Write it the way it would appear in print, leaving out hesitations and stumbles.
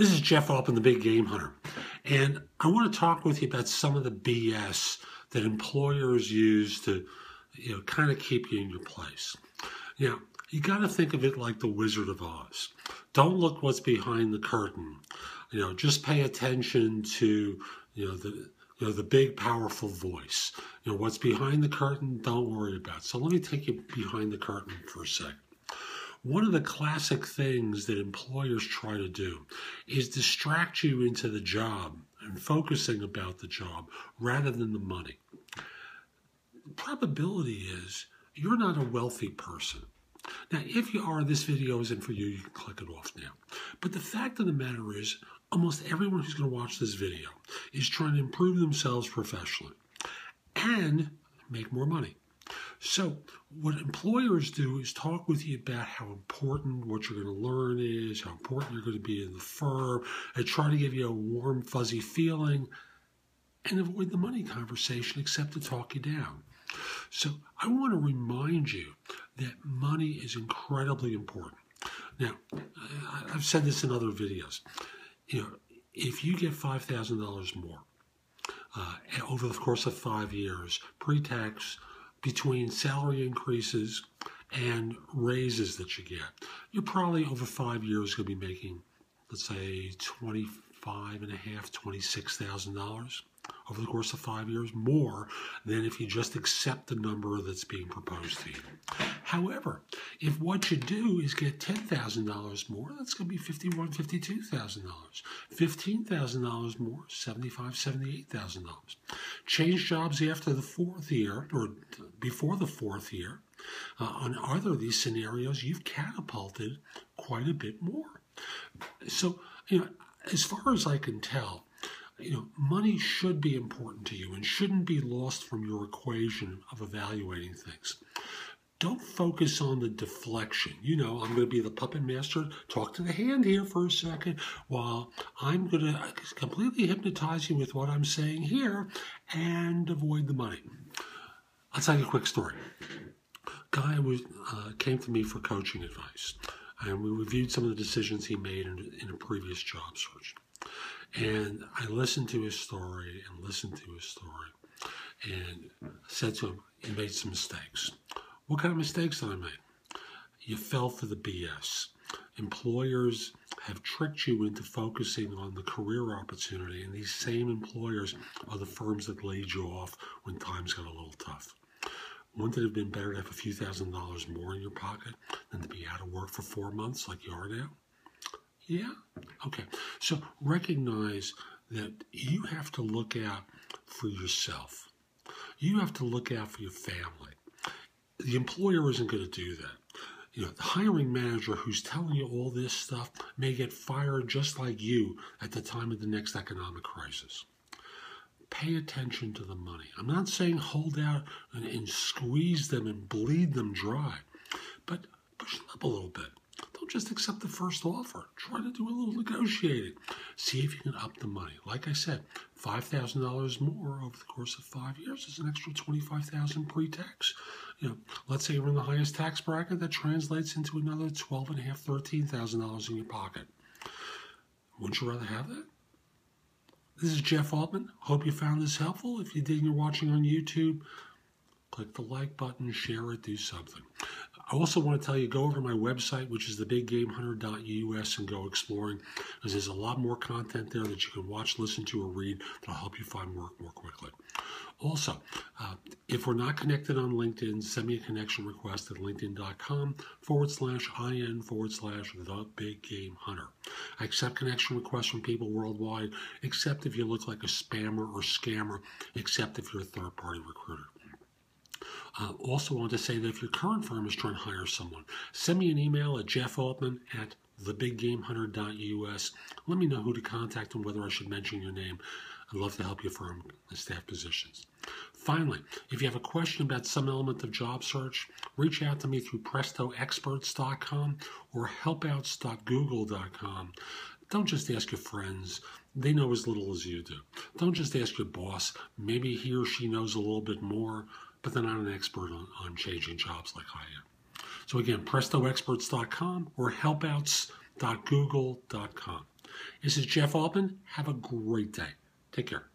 This is Jeff Altman, the Big Game Hunter, and I want to talk with you about some of the BS that employers use to, kind of keep you in your place. Now, you got to think of it like the Wizard of Oz. Don't look what's behind the curtain. Just pay attention to, the big, powerful voice. What's behind the curtain, don't worry about. So let me take you behind the curtain for a second. One of the classic things that employers try to do is distract you into the job and focusing about the job rather than the money. The probability is you're not a wealthy person. Now, if you are, this video isn't for you. You can click it off now. But the fact of the matter is, almost everyone who's going to watch this video is trying to improve themselves professionally and make more money. So what employers do is talk with you about how important what you're going to learn is, how important you're going to be in the firm, and try to give you a warm, fuzzy feeling, and avoid the money conversation except to talk you down. So I want to remind you that money is incredibly important. Now, I've said this in other videos. If you get $5,000 more over the course of 5 years, pre-tax, between salary increases and raises that you get, you're probably over 5 years going to be making, let's say, $26,000 over the course of 5 years, more than if you just accept the number that's being proposed to you. However, if what you do is get $10,000 more, that's going to be $51,000, $52,000. $15,000 more, $75,000, $78,000. Change jobs after the fourth year or before the fourth year. On either of these scenarios, you've catapulted quite a bit more. So, as far as I can tell, money should be important to you and shouldn't be lost from your equation of evaluating things. Don't focus on the deflection. I'm going to be the puppet master. Talk to the hand here for a second while I'm going to completely hypnotize you with what I'm saying here and avoid the money. I'll tell you a quick story. Guy came to me for coaching advice, and we reviewed some of the decisions he made in a previous job search. And I listened to his story and said to him, he made some mistakes. What kind of mistakes did I make? You fell for the BS. Employers have tricked you into focusing on the career opportunity, and these same employers are the firms that laid you off when times got a little tough. Wouldn't it have been better to have a few $1,000s more in your pocket than to be out of work for 4 months like you are now? Yeah? Okay. So recognize that you have to look out for yourself. You have to look out for your family. The employer isn't going to do that. The hiring manager who's telling you all this stuff may get fired just like you at the time of the next economic crisis. Pay attention to the money. I'm not saying hold out and squeeze them and bleed them dry, but push them up a little bit. Don't just accept the first offer. Try to do a little negotiating. See if you can up the money. Like I said, $5,000 more over the course of 5 years is an extra $25,000 pre-tax. Let's say you're in the highest tax bracket, that translates into another $12,500, $13,000 in your pocket. Wouldn't you rather have that? This is Jeff Altman. Hope you found this helpful. If you did and you're watching on YouTube, click the like button, share it, do something. I also want to tell you, go over to my website, which is thebiggamehunter.us, and go exploring, because there's a lot more content there that you can watch, listen to, or read that'll help you find work more quickly. Also, if we're not connected on LinkedIn, send me a connection request at linkedin.com/IN/TheBigGameHunter. I accept connection requests from people worldwide, except if you look like a spammer or scammer, except if you're a third-party recruiter. Also want to say that if your current firm is trying to hire someone, send me an email at jeffaltman@thebiggamehunter.us. Let me know who to contact and whether I should mention your name. I'd love to help your firm in staff positions. Finally, if you have a question about some element of job search, reach out to me through prestoexperts.com or helpouts.google.com. Don't just ask your friends. They know as little as you do. Don't just ask your boss. Maybe he or she knows a little bit more, but they're not an expert on changing jobs like I am. So again, prestoexperts.com or helpouts.google.com. This is Jeff Altman. Have a great day. Take care.